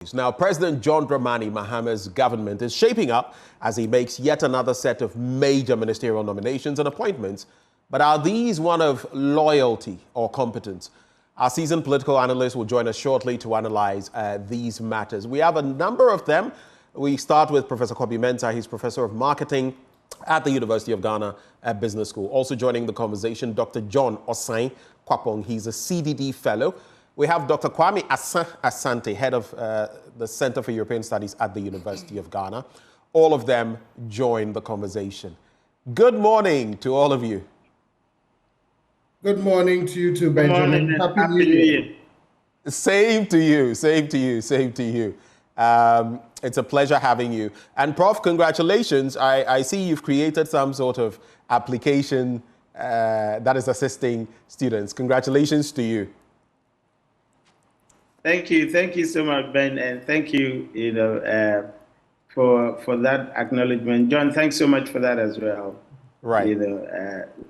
news. Now, President John Dramani Mahama's government is shaping up as he makes yet another set of major ministerial nominations and appointments. But are these one of loyalty or competence? Our seasoned political analyst will join us shortly to analyze these matters. We have a number of them. We start with Professor Kobi Mensah. He's Professor of Marketing at the University of Ghana Business School. Also joining the conversation, Dr. John Osai Kwapong. He's a CDD Fellow. We have Dr. Kwame Asante, head of the Center for European Studies at the University of Ghana. All of them join the conversation. Good morning to all of you. Good morning to you too, Benjamin. Happy New Year. Same to you, same to you, same to you. It's a pleasure having you. And Prof, congratulations. I see you've created some sort of application that is assisting students. Congratulations to you. Thank you so much, Ben, and thank you, for that acknowledgement. John, thanks so much for that as well. Right.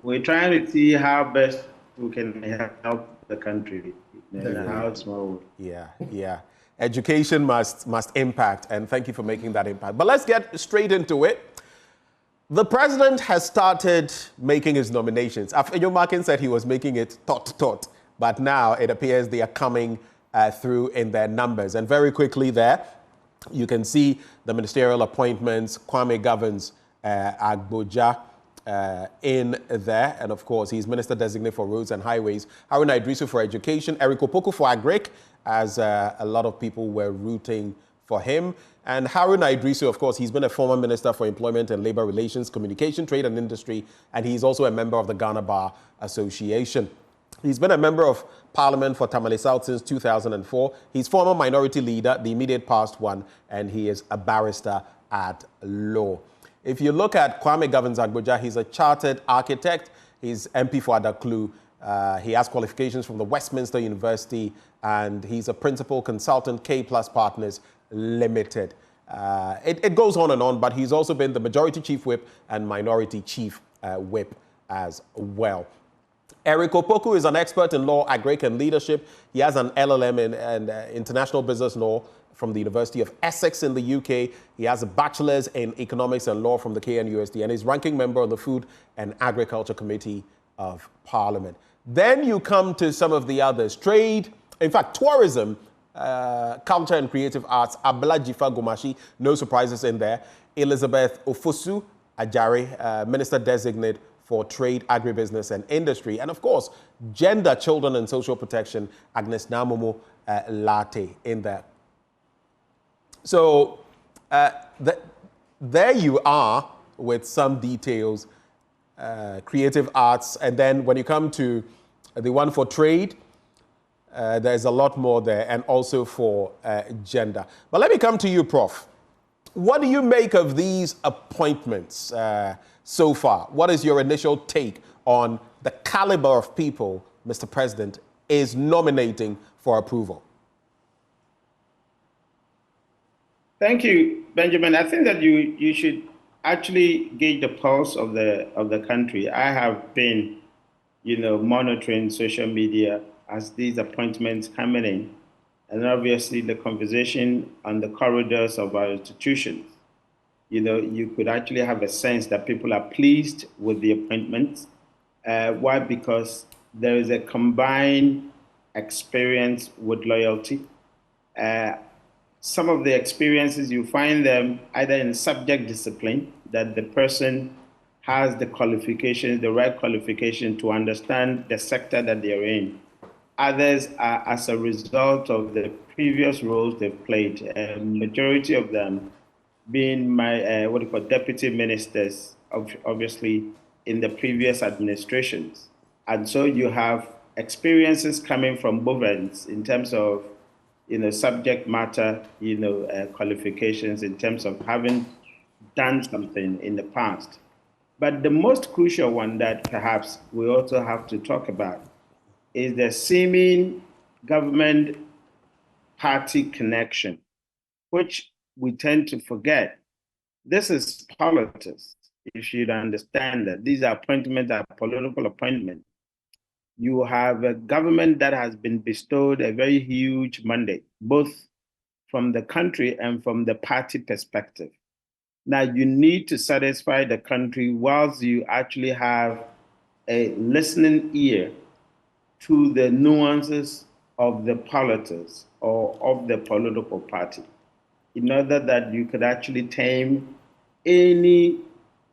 We're trying to see how best we can help the country in how small. Yeah. Education must impact, and thank you for making that impact. But let's get straight into it. The president has started making his nominations. Afenyo Markin said he was making it tot, but now it appears they are coming through in their numbers. And very quickly there, you can see the ministerial appointments. Kwame governs Agboja in there. And of course, he's Minister Designate for Roads and Highways. Haruna Idrisu for Education. Eric Opoku for Agric, as a lot of people were rooting for him. And Haruna Idrisu, of course, he's been a former Minister for Employment and Labor Relations, Communication, Trade and Industry, and he's also a member of the Ghana Bar Association. He's been a member of Parliament for Tamale South since 2004. He's former minority leader, the immediate past one, and he is a barrister at law. If you look at Kwame governs Agboja, he's a chartered architect. He's MP for Adaklu. He has qualifications from the Westminster University, and he's a principal consultant, K Plus Partners Limited. It goes on and on, but he's also been the majority chief whip and minority chief whip as well. Eric Opoku is an expert in law, agric, and leadership. He has an LLM in international business law from the University of Essex in the UK. He has a bachelor's in economics and law from the KNUST, and is ranking member of the Food and Agriculture Committee of Parliament. Then you come to some of the others. Trade, in fact, tourism, culture and creative arts. Abla Jifa Gomashi, no surprises in there. Elizabeth Owusu Ajari, Minister Designate for Trade, Agribusiness and Industry. And of course, Gender, Children and Social Protection, Agnes Namomo Latte in there. So there you are with some details, creative arts. And then when you come to the one for trade, there's a lot more there, and also for gender. But let me come to you, Prof. What do you make of these appointments so far? What is your initial take on the caliber of people Mr. President is nominating for approval? Thank you, Benjamin. I think that you should actually gauge the pulse of the country. I have been, monitoring social media as these appointments coming in, and obviously the conversation on the corridors of our institutions. You could actually have a sense that people are pleased with the appointments. Why? Because there is a combined experience with loyalty. Some of the experiences, you find them either in subject discipline, that the person has the qualifications, the right qualification to understand the sector that they're in. Others are as a result of the previous roles they've played. Majority of them being my, deputy ministers, obviously, in the previous administrations. And so you have experiences coming from both ends in terms of, subject matter, qualifications in terms of having done something in the past. But the most crucial one that perhaps we also have to talk about is the seeming government party connection, which we tend to forget. This is politics. You should understand that these appointments are political appointments. You have a government that has been bestowed a very huge mandate, both from the country and from the party perspective. Now, you need to satisfy the country whilst you actually have a listening ear to the nuances of the politics or of the political party, in order that you could actually tame any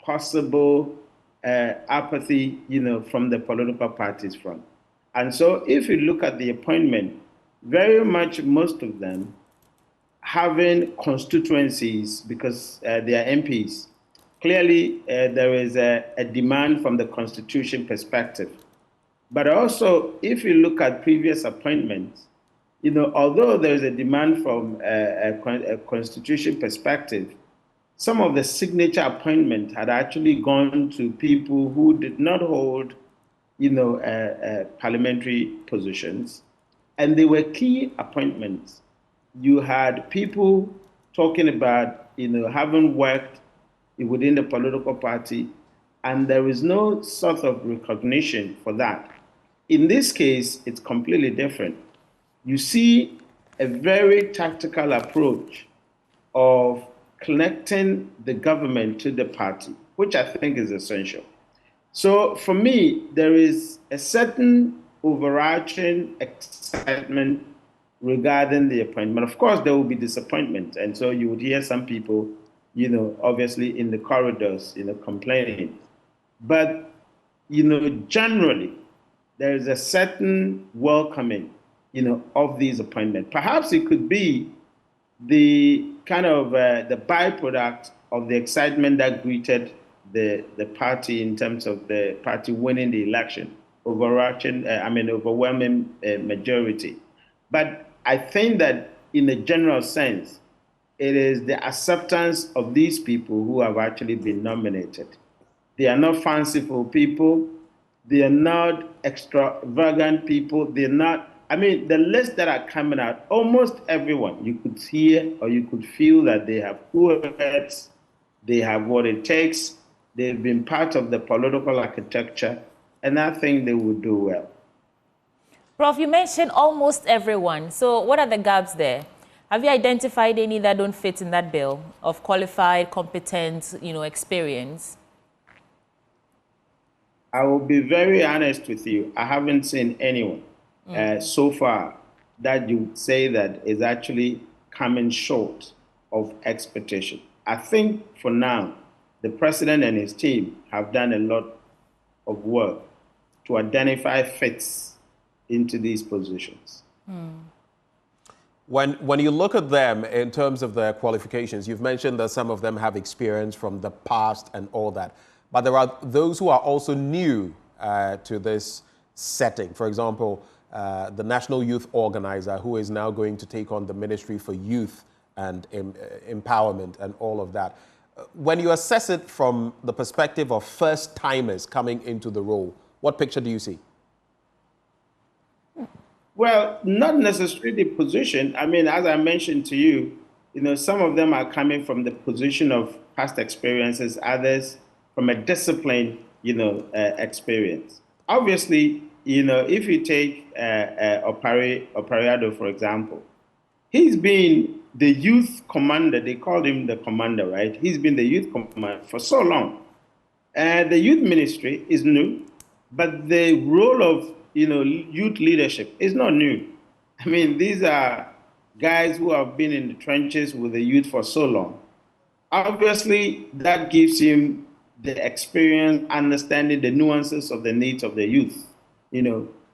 possible apathy, from the political parties front. And so if you look at the appointment, very much most of them having constituencies because they are MPs. Clearly, there is a demand from the constitution perspective. But also, if you look at previous appointments, although there is a demand from a constitution perspective, some of the signature appointments had actually gone to people who did not hold, parliamentary positions, and they were key appointments. You had people talking about, having worked within the political party, and there is no sort of recognition for that. In this case, it's completely different. You see a very tactical approach of connecting the government to the party, which I think is essential. So for me, there is a certain overarching excitement regarding the appointment. Of course, there will be disappointment. And so you would hear some people, obviously in the corridors, complaining. But, generally, there is a certain welcoming, of these appointments. Perhaps it could be the kind of the byproduct of the excitement that greeted the party in terms of the party winning the election, overwhelming majority. But I think that in a general sense, it is the acceptance of these people who have actually been nominated. They are not fanciful people. They are not extravagant people. They're not, the lists that are coming out, almost everyone, you could hear or you could feel that they have cool heads, they have what it takes, they've been part of the political architecture, and I think they will do well. Prof, you mentioned almost everyone. So what are the gaps there? Have you identified any that don't fit in that bill of qualified, competent, experience? I will be very honest with you. I haven't seen anyone so far that you would say that is actually coming short of expectation. I think for now, the president and his team have done a lot of work to identify fits into these positions. When you look at them in terms of their qualifications, you've mentioned that some of them have experience from the past and all that. But there are those who are also new to this setting. For example, the National Youth Organizer, who is now going to take on the Ministry for Youth and Empowerment and all of that. When you assess it from the perspective of first-timers coming into the role, what picture do you see? Well, not necessarily the position. As I mentioned to you, some of them are coming from the position of past experiences, others from a discipline, experience. Obviously, if you take Opariado, for example, he's been the youth commander. They called him the commander, right? He's been the youth commander for so long. The youth ministry is new, but the role of youth leadership is not new. These are guys who have been in the trenches with the youth for so long. Obviously, that gives him the experience, understanding the nuances of the needs of the youth.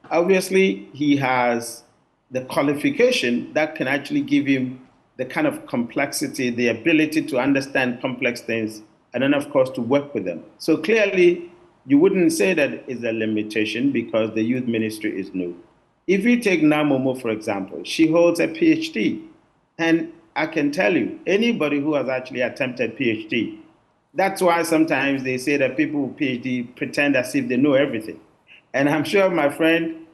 Obviously, he has the qualification that can actually give him the kind of complexity, the ability to understand complex things, and then, of course, to work with them. So clearly, you wouldn't say that is a limitation because the youth ministry is new. If you take Namomo, for example, she holds a PhD. And I can tell you, anybody who has actually attempted PhD, that's why sometimes they say that people with PhD pretend as if they know everything. And I'm sure my friend,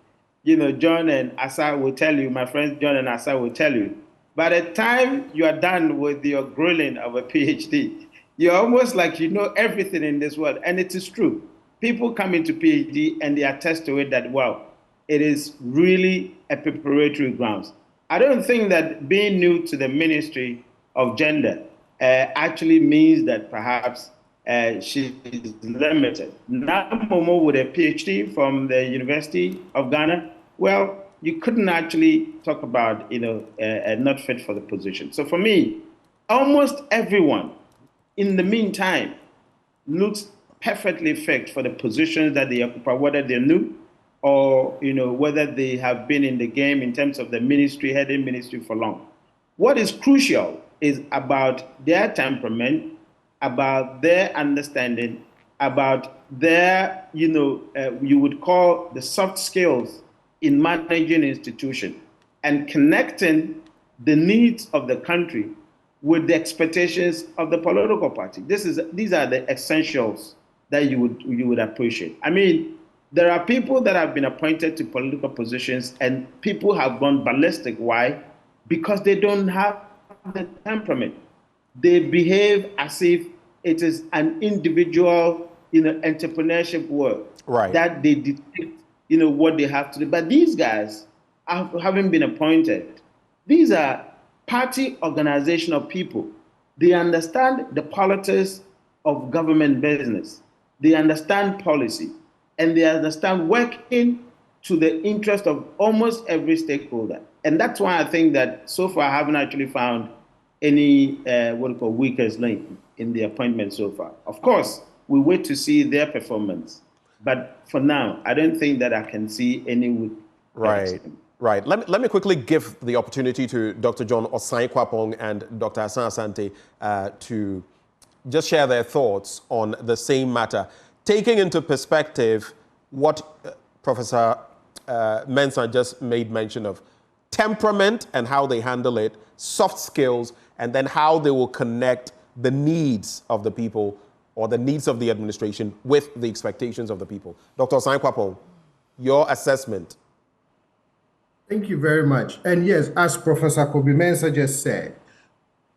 John and Asa will tell you, my friends John and Asa will tell you, by the time you are done with your grilling of a PhD, you're almost like you know everything in this world. And it is true. People come into PhD and they attest to it that, wow, it is really a preparatory grounds. I don't think that being new to the Ministry of Gender actually means that perhaps she is limited. Now, Momo with a PhD from the University of Ghana, well, you couldn't actually talk about, not fit for the position. So for me, almost everyone, in the meantime, looks perfectly fit for the positions that they occupy, whether they're new or whether they have been in the game in terms of the ministry, heading ministry for long. What is crucial is about their temperament, about their understanding, about their, you would call the soft skills in managing institution and connecting the needs of the country with the expectations of the political party. These are the essentials that you would appreciate. I mean, there are people that have been appointed to political positions and people have gone ballistic. Why? Because they don't have the temperament. They behave as if it is an individual, entrepreneurship work that they dictate, what they have to do. But these guys, having been appointed, these are party organizational people. They understand the politics of government business. They understand policy. And they understand working to the interest of almost every stakeholder. And that's why I think that so far I haven't actually found any weakest link in the appointment so far. Of course, we wait to see their performance. But for now, I don't think that I can see any weak. Right. Let me quickly give the opportunity to Dr. John Osai-Kwapong and Dr. Hassan Asante to just share their thoughts on the same matter, taking into perspective what Professor Mensah just made mention of, temperament and how they handle it, soft skills, and then how they will connect the needs of the people or the needs of the administration with the expectations of the people. Dr. Osai-Kwapong, your assessment. Thank you very much. And yes, as Professor Kobe Mensah just said,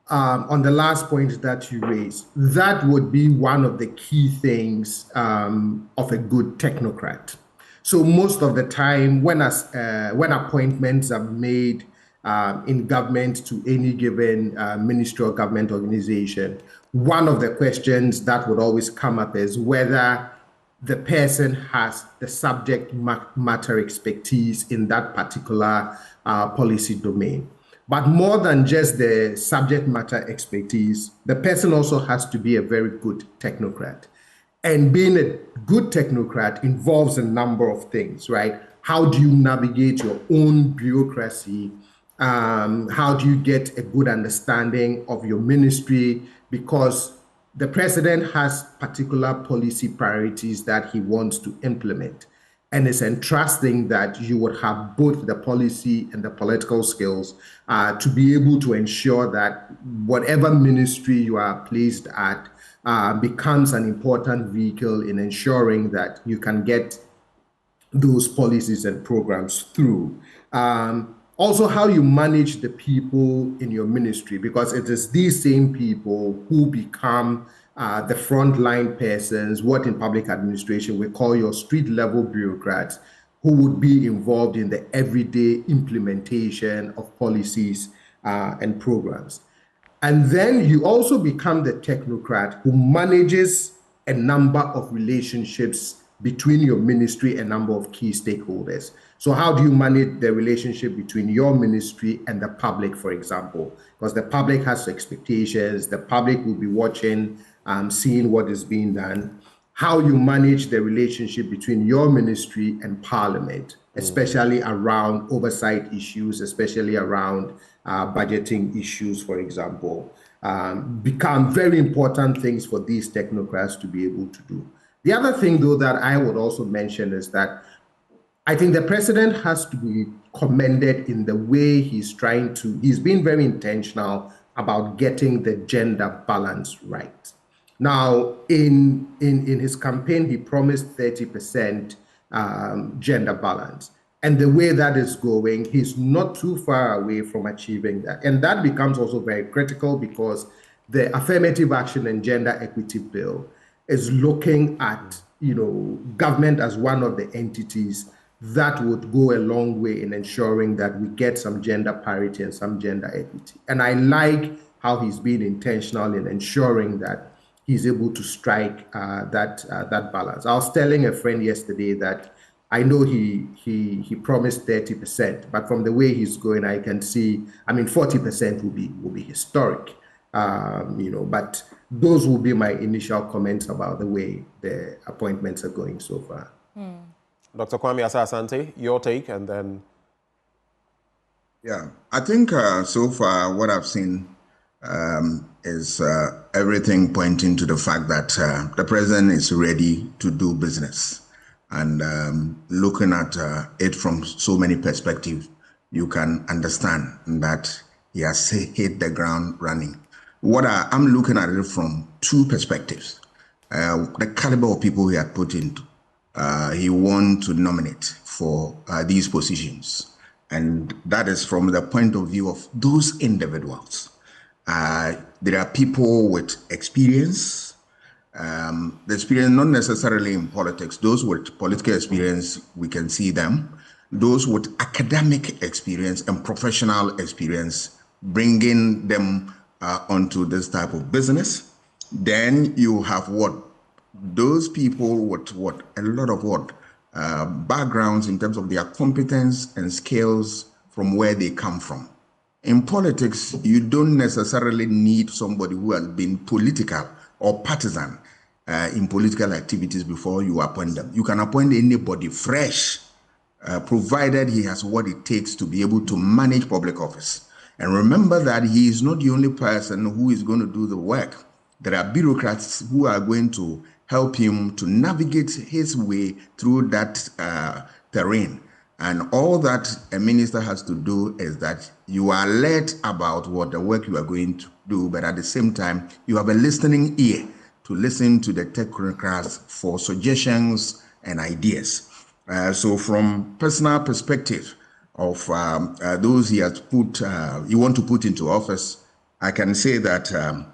on the last point that you raised, that would be one of the key things of a good technocrat. So most of the time, when appointments are made in government to any given ministerial government organization, one of the questions that would always come up is whether the person has the subject matter expertise in that particular policy domain. But more than just the subject matter expertise, the person also has to be a very good technocrat. And being a good technocrat involves a number of things, right? How do you navigate your own bureaucracy? How do you get a good understanding of your ministry? Because the president has particular policy priorities that he wants to implement. And it's entrusting that you would have both the policy and the political skills to be able to ensure that whatever ministry you are placed at becomes an important vehicle in ensuring that you can get those policies and programs through. Also, how you manage the people in your ministry, because it is these same people who become the frontline persons, what in public administration we call your street level bureaucrats, who would be involved in the everyday implementation of policies and programs. And then you also become the technocrat who manages a number of relationships between your ministry and a number of key stakeholders. So how do you manage the relationship between your ministry and the public, for example? Because the public has expectations, the public will be watching, seeing what is being done. How you manage the relationship between your ministry and Parliament, especially around oversight issues, especially around budgeting issues, for example, become very important things for these technocrats to be able to do. The other thing, though, that I would also mention is that I think the president has to be commended in the way he's been very intentional about getting the gender balance right. Now, in his campaign, he promised 30% gender balance. And the way that is going, he's not too far away from achieving that. And that becomes also very critical because the Affirmative Action and Gender Equity Bill is looking at, government as one of the entities that would go a long way in ensuring that we get some gender parity and some gender equity. And I like how he's been intentional in ensuring that he's able to strike that balance. I was telling a friend yesterday that I know he promised 30%, but from the way he's going, I can see, 40% will be historic. But those will be my initial comments about the way the appointments are going so far. Dr. Kwame Asante, your take, and then. Yeah, I think so far what I've seen is everything pointing to the fact that the president is ready to do business. And looking at it from so many perspectives, you can understand that he has hit the ground running. What I'm looking at it from two perspectives. The caliber of people he had put into. He wants to nominate for these positions. And that is from the point of view of those individuals. There are people with experience, the experience not necessarily in politics. Those with political experience, we can see them. Those with academic experience and professional experience, bringing them onto this type of business. Then you have those people with a lot of backgrounds in terms of their competence and skills from where they come from. In politics, you don't necessarily need somebody who has been political or partisan in political activities before you appoint them. You can appoint anybody fresh, provided he has what it takes to be able to manage public office. And remember that he is not the only person who is going to do the work. There are bureaucrats who are going to help him to navigate his way through that terrain. And all that a minister has to do is that you are alert about what the work you are going to do, but at the same time, you have a listening ear to listen to the technocrats for suggestions and ideas. So from personal perspective of those he has he want to put into office, I can say that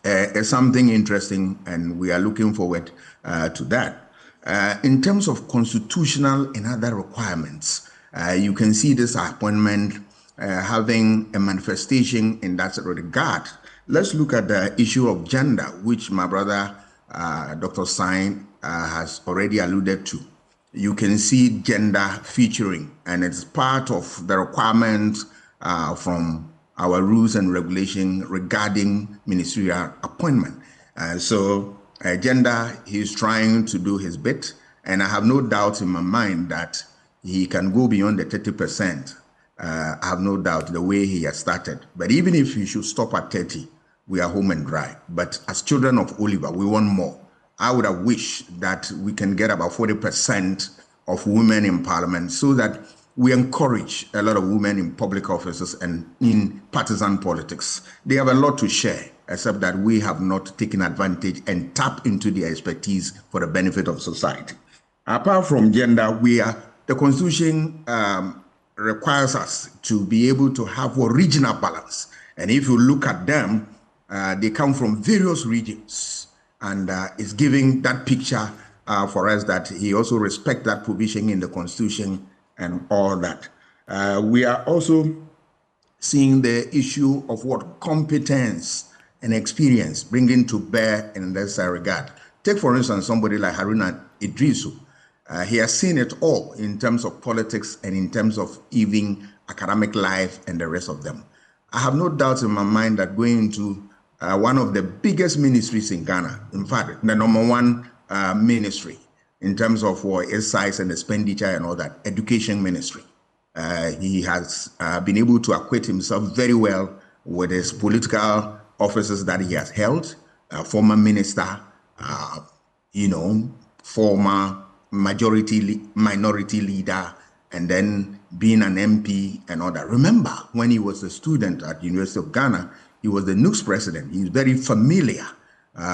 it's something interesting, and we are looking forward to that. In terms of constitutional and other requirements, you can see this appointment having a manifestation in that regard. Let's look at the issue of gender, which my brother, Dr. Sain, has already alluded to. You can see gender featuring, and it's part of the requirements from our rules and regulation regarding ministerial appointment. So gender, he's trying to do his bit, and I have no doubt in my mind that he can go beyond the 30%. I have no doubt the way he has started. But even if he should stop at 30, we are home and dry. But as children of Oliver, we want more. I would have wished that we can get about 40% of women in parliament so that we encourage a lot of women in public offices and in partisan politics. They have a lot to share, except that we have not taken advantage and tapped into their expertise for the benefit of society. Apart from gender, the Constitution requires us to be able to have a regional balance. And if you look at them, they come from various regions, and it's giving that picture for us that he also respects that provision in the Constitution and all that. We are also seeing the issue of what competence and experience bringing to bear in this regard. Take, for instance, somebody like Haruna Idrisu. He has seen it all in terms of politics and in terms of even academic life and the rest of them. I have no doubt in my mind that going into one of the biggest ministries in Ghana, in fact, the number one ministry in terms of its size and expenditure and all that, education ministry. He has been able to acquit himself very well with his political offices that he has held, former minister, former minority leader, and then being an MP and all that. Remember, when he was a student at the University of Ghana, he was the NUCS president. He's very familiar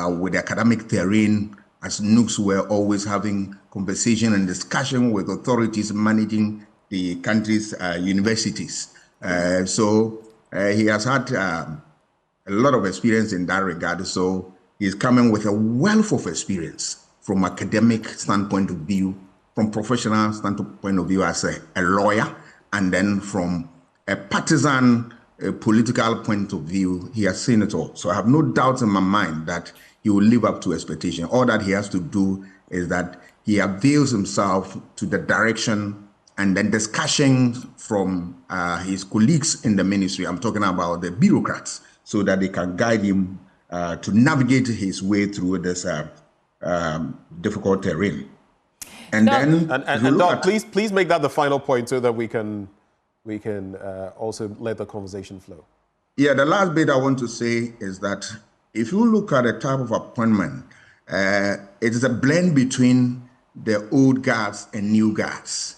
with the academic terrain, as NUCS were always having conversation and discussion with authorities managing the country's universities. So he has had a lot of experience in that regard. So he's coming with a wealth of experience from academic standpoint of view, from professional standpoint of view as a lawyer, and then from a partisan political point of view, he has seen it all. So I have no doubt in my mind that he will live up to expectation. All that he has to do is that he avails himself to the direction and then discussions from his colleagues in the ministry. I'm talking about the bureaucrats, so that they can guide him to navigate his way through this difficult terrain. And Doc, then, Doc, please make that the final point so that we can also let the conversation flow. Yeah, the last bit I want to say is that if you look at the type of appointment, it is a blend between the old guards and new guards,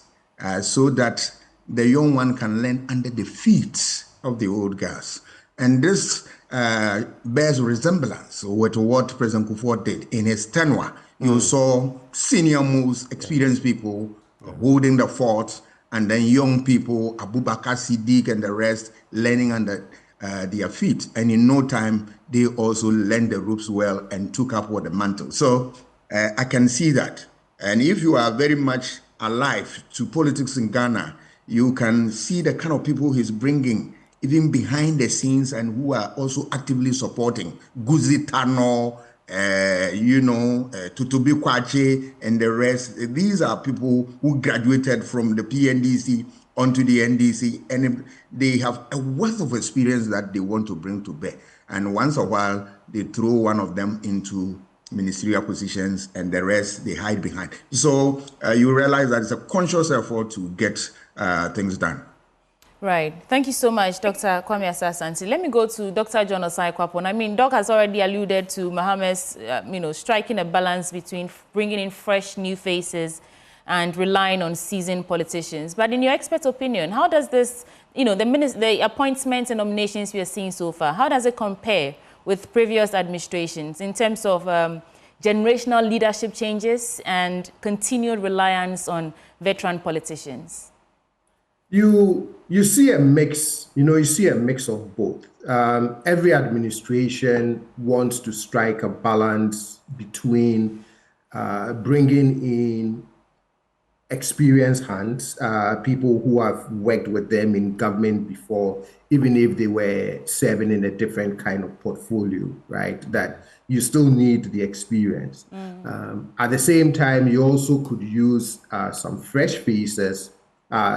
so that the young one can learn under the feet of the old guards. And this bears resemblance with what President Kufuor did in his tenure. You saw senior most experienced people holding the fort, and then young people, Abubakar Siddiq and the rest, learning under their feet. And in no time, they also learned the ropes well and took up with the mantle. So I can see that. And if you are very much alive to politics in Ghana, you can see the kind of people he's bringing, even behind the scenes, and who are also actively supporting. Guzi Tano, Tutubi Kwache, and the rest. These are people who graduated from the PNDC onto the NDC, and they have a wealth of experience that they want to bring to bear. And once a while, they throw one of them into ministerial positions, and the rest they hide behind. So you realize that it's a conscious effort to get things done. Right. Thank you so much, Dr. Kwame Asah-Asante. Let me go to Dr. John Osai-Kwapon. I mean, Doc has already alluded to Mahama's, striking a balance between bringing in fresh new faces and relying on seasoned politicians. But in your expert opinion, how does this, the appointments and nominations we are seeing so far, how does it compare with previous administrations in terms of generational leadership changes and continued reliance on veteran politicians? You see a mix, you see a mix of both. Every administration wants to strike a balance between bringing in experienced hands, people who have worked with them in government before, even if they were serving in a different kind of portfolio, right? That you still need the experience. At the same time, you also could use some fresh faces,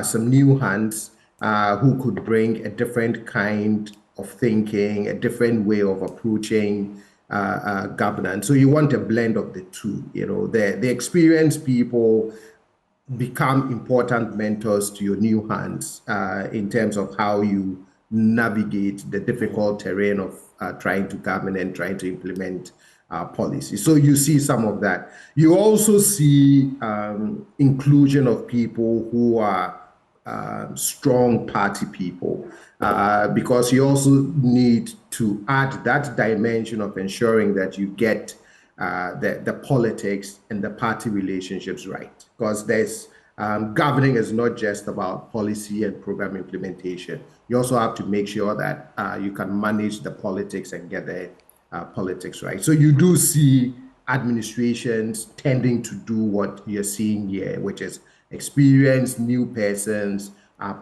some new hands who could bring a different kind of thinking, a different way of approaching governance. So you want a blend of the two. The experienced people become important mentors to your new hands in terms of how you navigate the difficult terrain of trying to govern and trying to implement policy. So you see some of that. You also see inclusion of people who are strong party people, because you also need to add that dimension of ensuring that you get the politics and the party relationships right. Because there's governing is not just about policy and program implementation. You also have to make sure that you can manage the politics and get the politics right. So you do see administrations tending to do what you're seeing here, which is experienced new persons,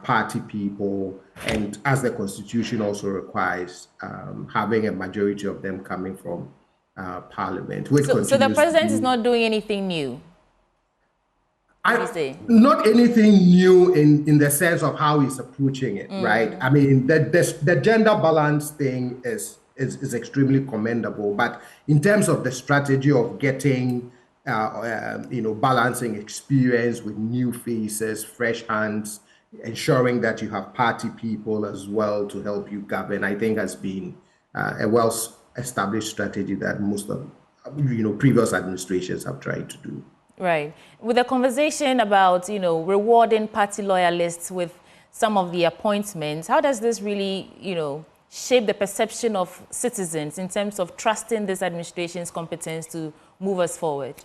party people, and as the Constitution also requires, having a majority of them coming from Parliament. Which so the president is not doing anything new? Not anything new in the sense of how he's approaching it, right? I mean, the gender balance thing is extremely commendable, but in terms of the strategy of getting, balancing experience with new faces, fresh hands, ensuring that you have party people as well to help you govern, I think has been a well-established strategy that most of, previous administrations have tried to do. Right. With the conversation about, rewarding party loyalists with some of the appointments, how does this really, shape the perception of citizens in terms of trusting this administration's competence to move us forward?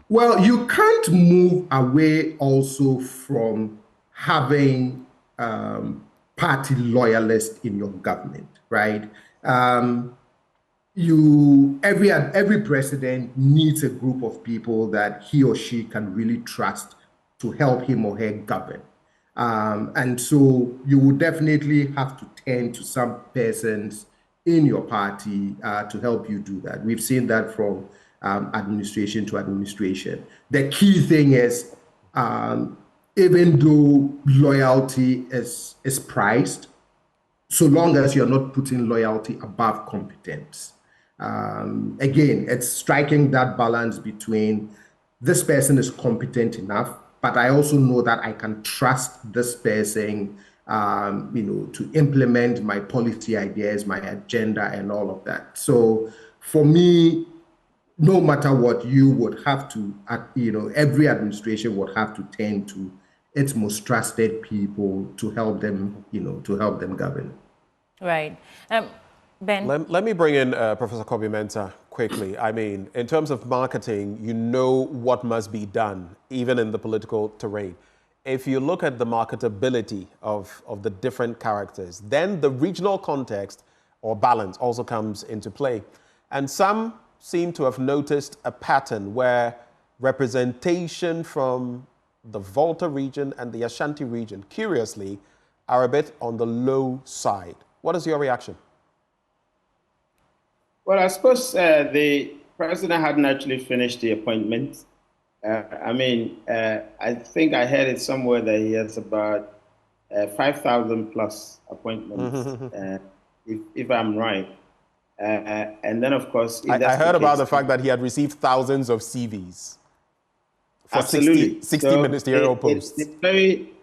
Well, you can't move away also from having party loyalists in your government, right? every president needs a group of people that he or she can really trust to help him or her govern. And so you will definitely have to tend to some persons in your party to help you do that. We've seen that from administration to administration. The key thing is, even though loyalty is prized, so long as you're not putting loyalty above competence. Again, it's striking that balance between this person is competent enough, but I also know that I can trust this person, to implement my policy ideas, my agenda, and all of that. So for me, no matter what, you would have to, every administration would have to tend to its most trusted people to help them, to help them govern. Right. Ben? Let me bring in Professor Kobi-Mensah quickly. I mean, in terms of marketing, you know what must be done, even in the political terrain. If you look at the marketability of the different characters, then the regional context or balance also comes into play. And some seem to have noticed a pattern where representation from the Volta region and the Ashanti region, curiously, are a bit on the low side. What is your reaction? Well, I suppose the president hadn't actually finished the appointment. I think I heard it somewhere that he has about 5,000 plus appointments, if I'm right. And then, of course, I heard about the fact that he had received thousands of CVs for 60 ministerial posts. It's very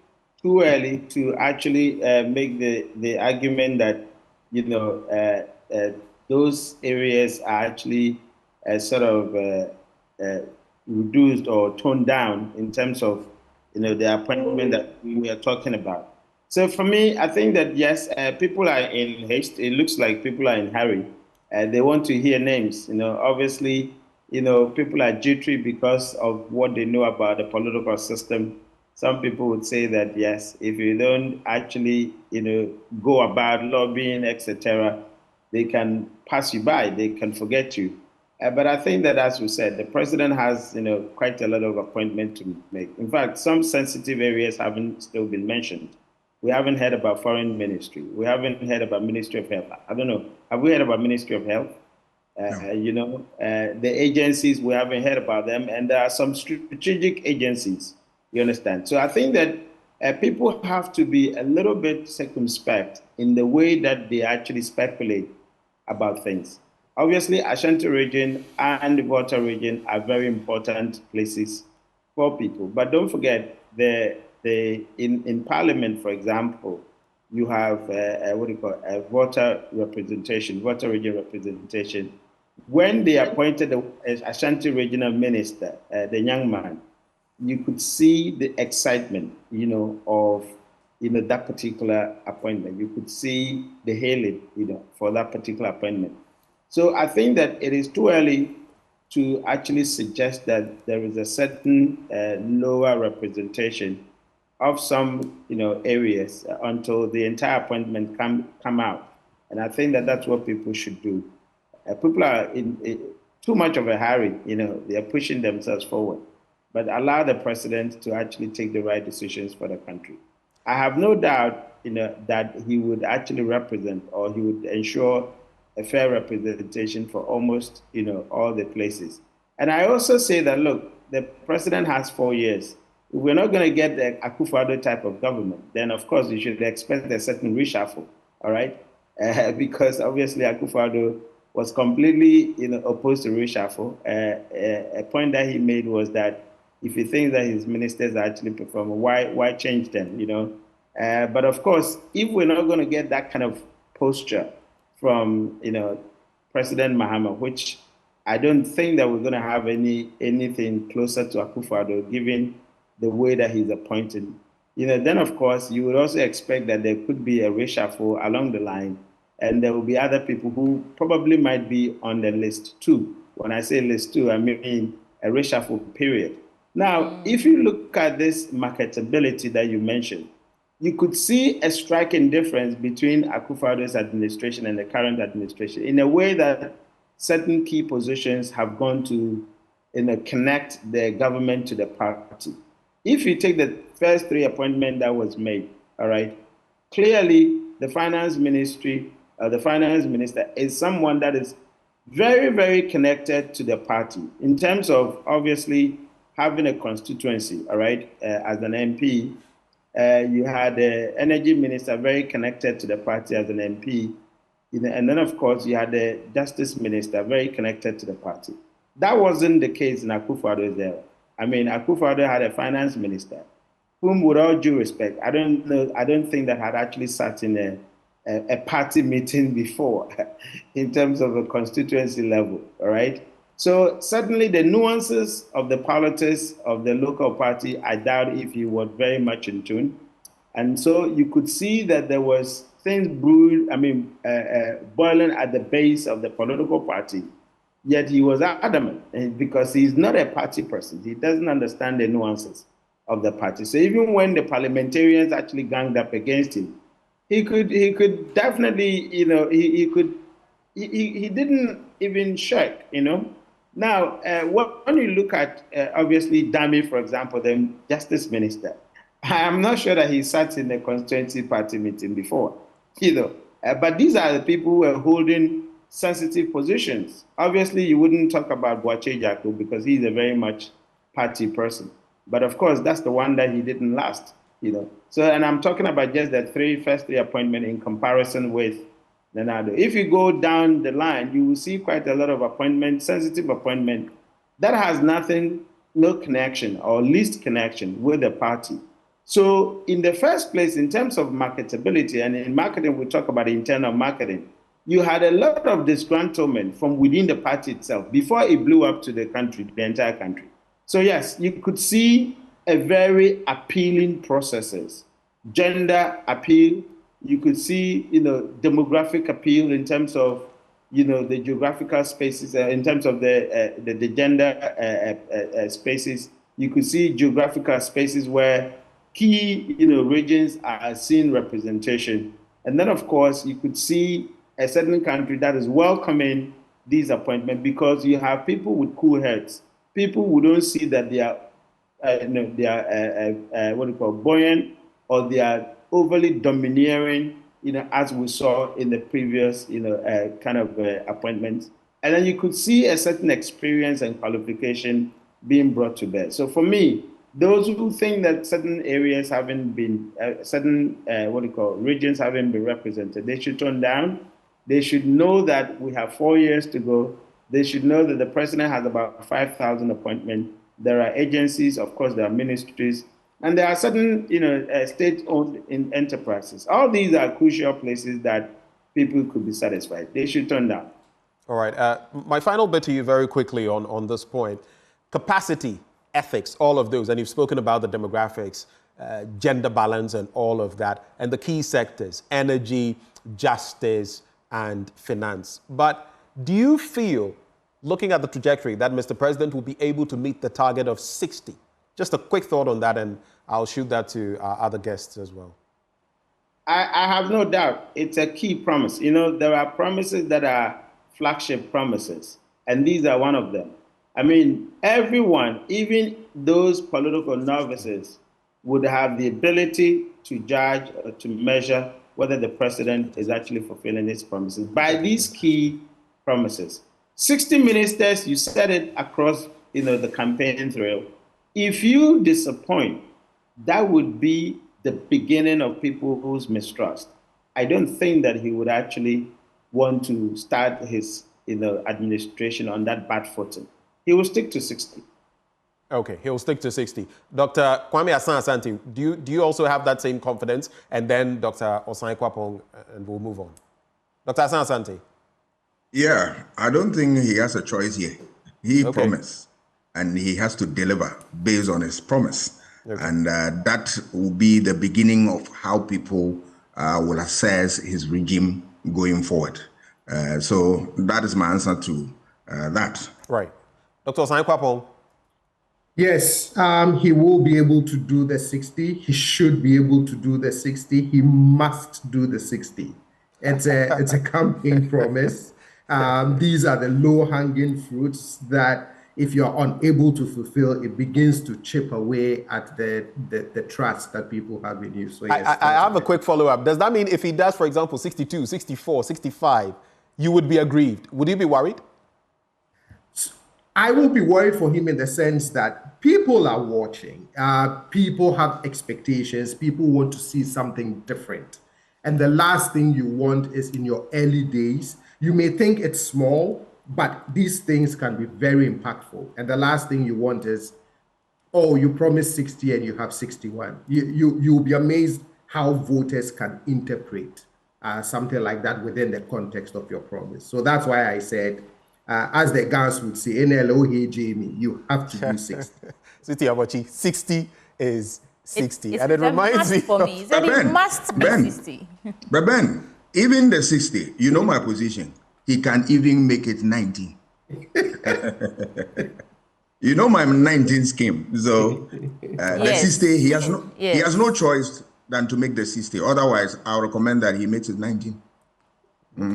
too early to actually make the argument that, those areas are actually sort of reduced or toned down in terms of, the appointment that we are talking about. So for me, I think that, yes, people are in haste. It looks like people are in hurry. They want to hear names. Obviously, people are jittery because of what they know about the political system. Some people would say that, yes, if you don't actually, go about lobbying, etc., they can pass you by, they can forget you. But I think that, as we said, the president has, quite a lot of appointments to make. In fact, some sensitive areas haven't still been mentioned. We haven't heard about foreign ministry. We haven't heard about Ministry of Health. I don't know. Have we heard about Ministry of Health? No. The agencies, we haven't heard about them. And there are some strategic agencies, you understand? So I think that people have to be a little bit circumspect in the way that they actually speculate about things. Obviously, Ashanti region and the Volta region are very important places for people. But don't forget, in Parliament, for example, you have Volta representation, Volta region representation. When they appointed the Ashanti regional minister, the young man, you could see the excitement, of that particular appointment. You could see the hailing, for that particular appointment. So I think that it is too early to actually suggest that there is a certain lower representation of some, areas until the entire appointment come out. And I think that that's what people should do. People are in too much of a hurry, they are pushing themselves forward. But allow the president to actually take the right decisions for the country. I have no doubt, that he would actually represent, or he would ensure a fair representation for almost, all the places. And I also say that, look, the president has 4 years. If we're not going to get the Akufo-Addo type of government, then of course you should expect a certain reshuffle, all right? Because obviously Akufo-Addo was completely, opposed to reshuffle. A point that he made was that if he thinks that his ministers are actually performing, why change them, But of course, if we're not going to get that kind of posture from, President Mahama, which I don't think that we're going to have anything closer to Akufo-Addo, given the way that he's appointed, then of course you would also expect that there could be a reshuffle along the line, and there will be other people who probably might be on the list too. When I say list too, I mean a reshuffle period. Now, if you look at this marketability that you mentioned, you could see a striking difference between Akufo-Addo's administration and the current administration in a way that certain key positions have gone to connect the government to the party. If you take the first 3 appointments that was made, all right, clearly the finance ministry, the finance minister is someone that is very, very connected to the party in terms of obviously having a constituency, all right, as an MP. You had the energy minister very connected to the party as an MP. And then, of course, you had the justice minister very connected to the party. That wasn't the case in Akufo-Addo's era. I mean, Akufo-Addo had a finance minister whom, with all due respect, I don't think that had actually sat in a party meeting before in terms of a constituency level, all right? So certainly the nuances of the politics of the local party, I doubt if he was very much in tune. And so you could see that there was things brewed, boiling at the base of the political party. Yet he was adamant because he's not a party person. He doesn't understand the nuances of the party. So even when the parliamentarians actually ganged up against him, he could definitely, he didn't even shirk, Now, when you look at, obviously, Dami, for example, the justice minister, I'm not sure that he sat in the constituency party meeting before, but these are the people who are holding sensitive positions. Obviously, you wouldn't talk about Boache Jaku because he's a very much party person. But of course, that's the one that he didn't last, So, and I'm talking about just the first three appointments in comparison with Leonardo. If you go down the line, you will see quite a lot of appointments, sensitive appointment, that has no connection or least connection with the party. So in the first place, in terms of marketability, and in marketing, we talk about internal marketing, you had a lot of disgruntlement from within the party itself before it blew up to the country, the entire country. So yes, you could see a very appealing processes, gender appeal. You could see, demographic appeal in terms of, the geographical spaces, in terms of the gender spaces. You could see geographical spaces where key, regions are seeing representation. And then, of course, you could see a certain country that is welcoming these appointments because you have people with cool heads, people who don't see that they are, buoyant or they are overly domineering, as we saw in the previous, appointments. And then you could see a certain experience and qualification being brought to bear. So for me, those who think that certain areas haven't been, regions haven't been represented, they should turn down. They should know that we have 4 years to go. They should know that the president has about 5,000 appointments. There are agencies, of course, there are ministries, and there are certain, state-owned enterprises. All these are crucial places that people could be satisfied. They should turn down. All right. My final bit to you very quickly on this point. Capacity, ethics, all of those, and you've spoken about the demographics, gender balance and all of that, and the key sectors, energy, justice, and finance. But do you feel, looking at the trajectory, that Mr. President will be able to meet the target of 60? Just a quick thought on that, and I'll shoot that to our other guests as well. I have no doubt. It's a key promise. There are promises that are flagship promises, and these are one of them. I mean, everyone, even those political novices, would have the ability to judge or to measure whether the president is actually fulfilling his promises by these key promises. 60 ministers, you said it across, the campaign trail. If you disappoint, that would be the beginning of people's mistrust. I don't think that he would actually want to start his, administration on that bad footing. He will stick to 60. Okay, he'll stick to 60. Dr. Kwame Asante, do you also have that same confidence? And then Dr. Osai Kwapong, and we'll move on. Dr. Asante. Yeah, I don't think he has a choice here. He promised, and he has to deliver based on his promise. Okay. And that will be the beginning of how people will assess his regime going forward. So that is my answer to that. Right. Dr. Osai Kwapong. Yes, he will be able to do the 60. He should be able to do the 60. He must do the 60. It's a campaign promise. These are the low-hanging fruits that if you're unable to fulfill, it begins to chip away at the trust that people have in you. So yes, I have a quick follow-up. Does that mean if he does, for example, 62, 64, 65, you would be aggrieved? Would you be worried? I will be worried for him in the sense that people are watching. People have expectations. People want to see something different. And the last thing you want is in your early days, you may think it's small, but these things can be very impactful. And the last thing you want is, oh, you promised 60 and you have 61. You'll be amazed how voters can interpret something like that within the context of your promise. So that's why I said, as the guys would say, NLO, Jamie, you have to do 60. 60 is 60. And it reminds me for me. It must be 60. But Ben, even the 60, you know my position. He can even make it 90. You know my 19 scheme. So the 60, he has no choice than to make the 60. Otherwise, I'll recommend that he makes it 19.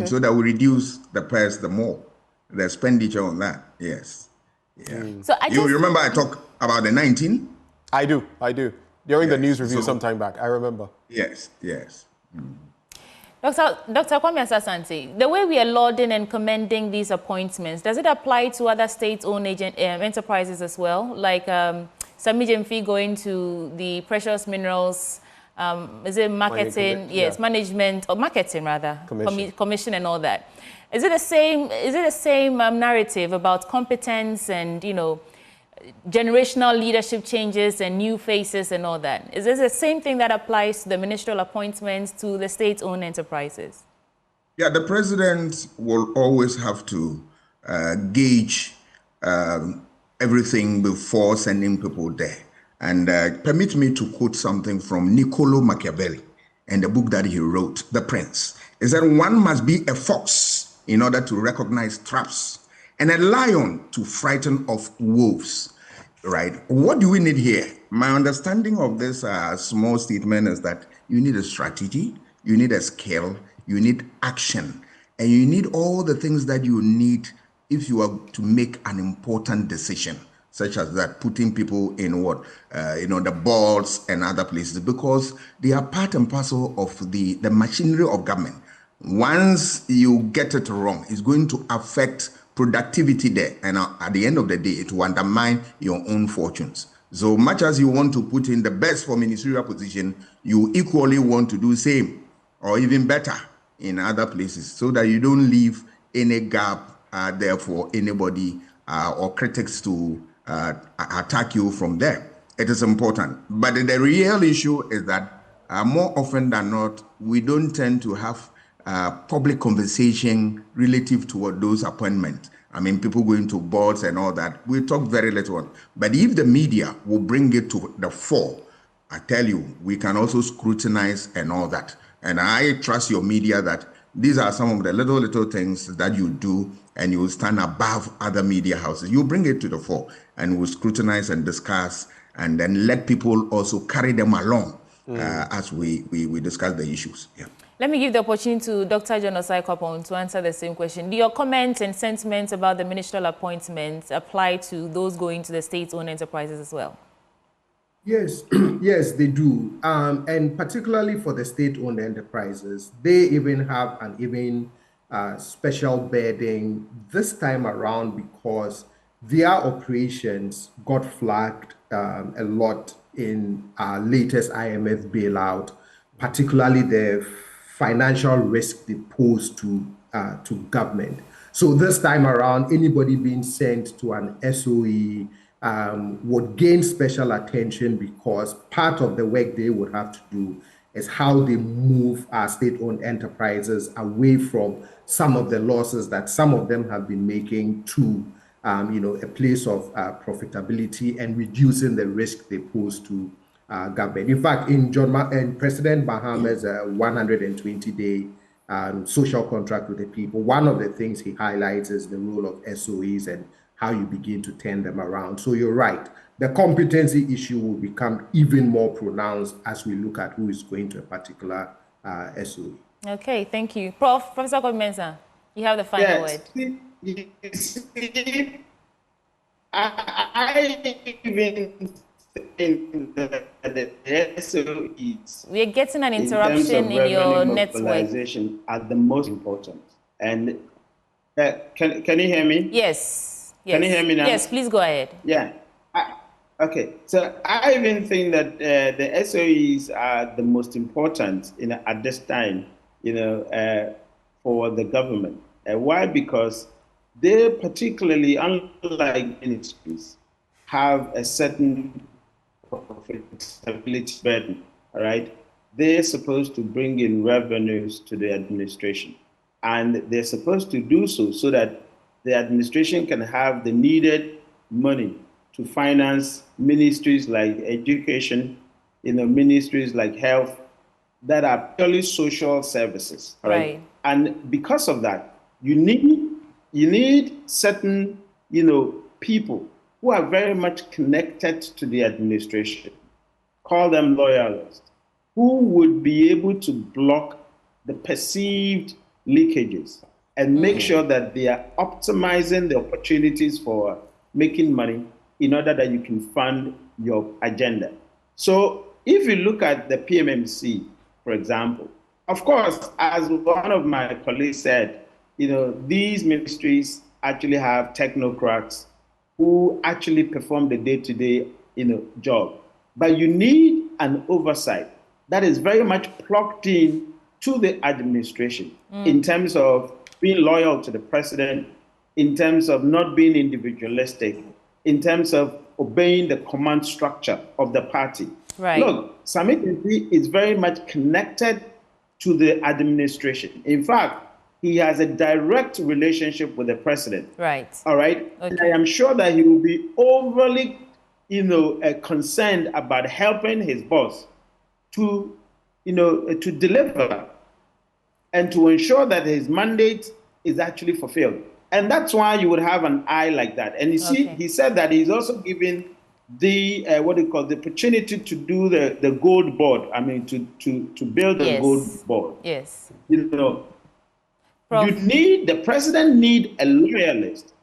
So that we reduce the price the more. The expenditure on that, yes. Yeah. So you remember I talked about the 19? I do. During the news review some time back, I remember. Yes. Dr. Kwame Asasante, the way we are lauding and commending these appointments, does it apply to other state-owned enterprises as well? Like Sami Jemfi going to the precious minerals, is it marketing? Yes, management, or marketing rather, commission and all that. Is it the same narrative about competence and, generational leadership changes and new faces and all that? Is this the same thing that applies to the ministerial appointments to the state-owned enterprises? Yeah, the president will always have to gauge everything before sending people there. And permit me to quote something from Niccolo Machiavelli and the book that he wrote, The Prince, is that one must be a fox in order to recognize traps, and a lion to frighten off wolves, right? What do we need here? My understanding of this small statement is that you need a strategy, you need a skill, you need action, and you need all the things that you need if you are to make an important decision, such as that, putting people in the boards and other places, because they are part and parcel of the machinery of government. Once you get it wrong, it's going to affect productivity there. And at the end of the day, it will undermine your own fortunes. So much as you want to put in the best for ministerial position, you equally want to do same or even better in other places so that you don't leave any gap there for anybody or critics to attack you from there. It is important. But the real issue is that more often than not, we don't tend to have public conversation relative to those appointments. I mean, people going to boards and all that. We talk very little on. But if the media will bring it to the fore, I tell you, we can also scrutinize and all that. And I trust your media that these are some of the little things that you do, and you will stand above other media houses. You bring it to the fore, and we'll scrutinize and discuss, and then let people also carry them along as we discuss the issues. Yeah. Let me give the opportunity to Dr. John Osai-Kwapong to answer the same question. Do your comments and sentiments about the ministerial appointments apply to those going to the state-owned enterprises as well? Yes, yes, they do. And particularly for the state-owned enterprises, they even have an special bedding this time around because their operations got flagged a lot in our latest IMF bailout, particularly the financial risk they pose to government. So this time around, anybody being sent to an SOE would gain special attention because part of the work they would have to do is how they move our state-owned enterprises away from some of the losses that some of them have been making to a place of profitability and reducing the risk they pose to government. In fact, in President Mahama's 120-day social contract with the people, one of the things he highlights is the role of SOEs and how you begin to turn them around. So you're right. The competency issue will become even more pronounced as we look at who is going to a particular SOE. Okay, thank you. Professor Komensa. You have the final word. You see, I even think that the SOEs, we are getting an in terms of interruption in your network. mobilization, are the most important. And can you hear me? Yes. Can you hear me now? Yes, please go ahead. Yeah. Okay. So I even think that the SOEs are the most important at this time, for the government. Why? Because they, particularly, unlike ministries, have a certain profitability burden. All right, they're supposed to bring in revenues to the administration, and they're supposed to do so that the administration can have the needed money to finance ministries like education, ministries like health, that are purely social services. Right. And because of that, you need certain, people who are very much connected to the administration, call them loyalists, who would be able to block the perceived leakages and make sure that they are optimizing the opportunities for making money in order that you can fund your agenda. So if you look at the PMMC, for example, of course, as one of my colleagues said, these ministries actually have technocrats who actually perform the day-to-day, job. But you need an oversight that is very much plugged in to the administration in terms of being loyal to the president, in terms of not being individualistic, in terms of obeying the command structure of the party. Right. Look, Samit is very much connected to the administration. In fact, he has a direct relationship with the president. Right. All right. Okay. And I am sure that he will be overly, concerned about helping his boss to, to deliver and to ensure that his mandate is actually fulfilled. And that's why you would have an eye like that. And you see, he said that he's also given the the opportunity to do the gold board. I mean, to build the gold board. Yes. Prof. The president need a loyalist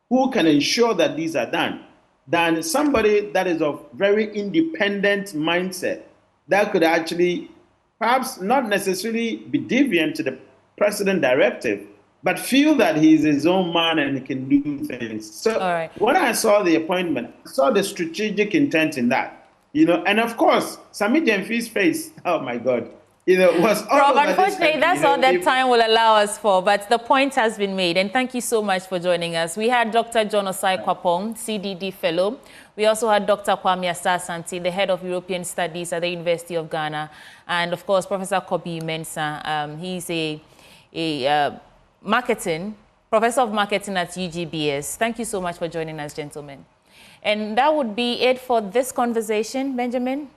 who can ensure that these are done, than somebody that is of very independent mindset that could actually perhaps not necessarily be deviant to the president directive, but feel that he's his own man and can do things. So when I saw the appointment, I saw the strategic intent in that, and of course, Samit Jemfi's face, oh my God, was all Prof, unfortunately, that's all that time will allow us for, but the point has been made, and thank you so much for joining us. We had Dr. John Osai Kwapong, CDD Fellow. We also had Dr. Kwame Asah-Asante, the Head of European Studies at the University of Ghana, and of course, Professor Kobi Mensah. He's a Professor of Marketing at UGBS. Thank you so much for joining us, gentlemen. And that would be it for this conversation, Benjamin.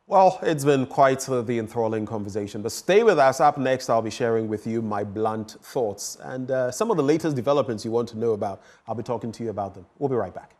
Well, it's been quite the enthralling conversation, but stay with us. Up next, I'll be sharing with you my blunt thoughts and some of the latest developments you want to know about. I'll be talking to you about them. We'll be right back.